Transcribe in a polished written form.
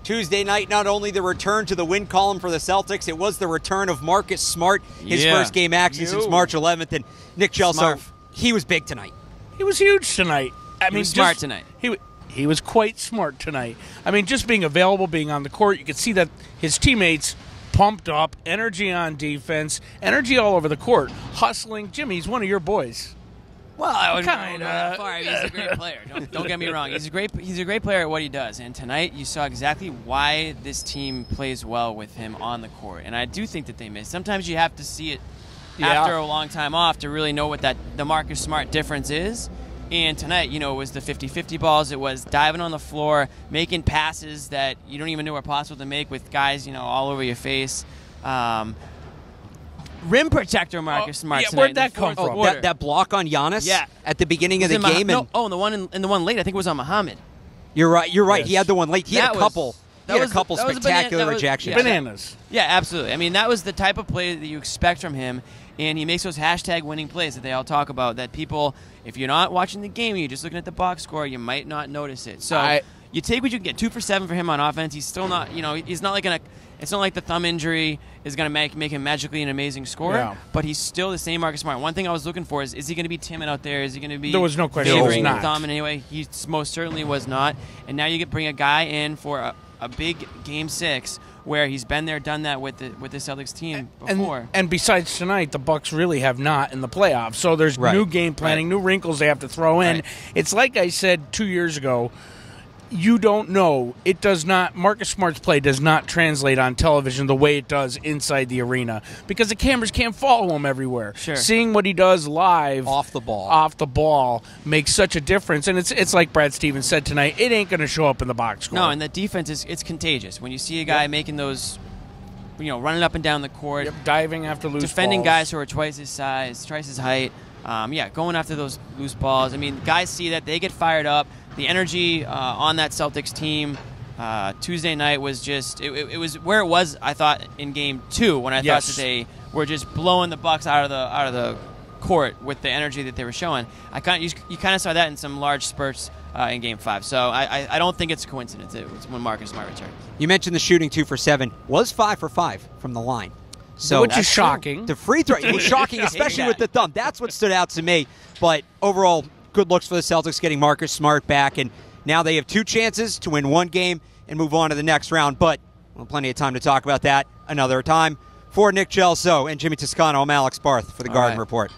Tuesday night, not only the return to the win column for the Celtics, it was the return of Marcus Smart, his first game action since March 11th. And Nick Gelso, he was big tonight. He was huge tonight. He was smart tonight. He was quite smart tonight. I mean, just being available, being on the court, you could see that his teammates pumped up, energy on defense, energy all over the court, hustling. Jimmy, he's one of your boys. Well, I wouldn't go that far. He's a great player. Don't get me wrong. He's a great player at what he does. And tonight, you saw exactly why this team plays well with him on the court. And I do think that they miss. Sometimes you have to see it after a long time off to really know what the Marcus Smart difference is. And tonight, it was the 50-50 balls. It was diving on the floor, making passes that you don't even know are possible to make with guys, all over your face. Rim protector Marcus Smart tonight. Where'd that come from? That block on Giannis at the beginning of the game. And the one late, I think it was on Muhammad. You're right. Yes. He had the one late. He had a couple spectacular rejections. Bananas. Yeah, absolutely. I mean, that was the type of play that you expect from him, and he makes those hashtag winning plays that they all talk about that people, if you're not watching the game, you're just looking at the box score, you might not notice it. So you take what you can get. 2 for 7 for him on offense. He's still not, he's not like it's not like the thumb injury is going to make him magically an amazing scorer, but he's still the same Marcus Smart. One thing I was looking for is he going to be timid out there? Is he going to be there was no question favoring he was the thumb in any way? He most certainly was not. And now you get bring a guy in for a big Game 6 where he's been there, done that with the Celtics team before. And besides tonight, the Bucks really have not in the playoffs. So there's new game planning, new wrinkles they have to throw in. It's like I said 2 years ago, you don't know. It does not. Marcus Smart's play does not translate on television the way it does inside the arena because the cameras can't follow him everywhere. Sure. Seeing what he does live off the ball makes such a difference. And it's like Brad Stevens said tonight. It ain't going to show up in the box score. No, and the defense it's contagious when you see a guy making those, running up and down the court, diving after loose defending balls. Guys who are twice his size, twice his height. Going after those loose balls. I mean, guys see that, they get fired up. The energy on that Celtics team Tuesday night was just it was where it was, I thought, in Game 2 when I thought that they were just blowing the Bucks out of the court with the energy that they were showing. You kind of saw that in some large spurts in Game 5. So I don't think it's a coincidence. It was when Marcus Smart returned. You mentioned the shooting 2 for 7 was 5 for 5 from the line. So which is shocking. The free throw was shocking, especially with the thumb. That's what stood out to me. But overall, good looks for the Celtics getting Marcus Smart back. And now they have 2 chances to win 1 game and move on to the next round. But plenty of time to talk about that another time. For Nick Gelso and Jimmy Toscano, I'm Alex Barth for the Garden Report.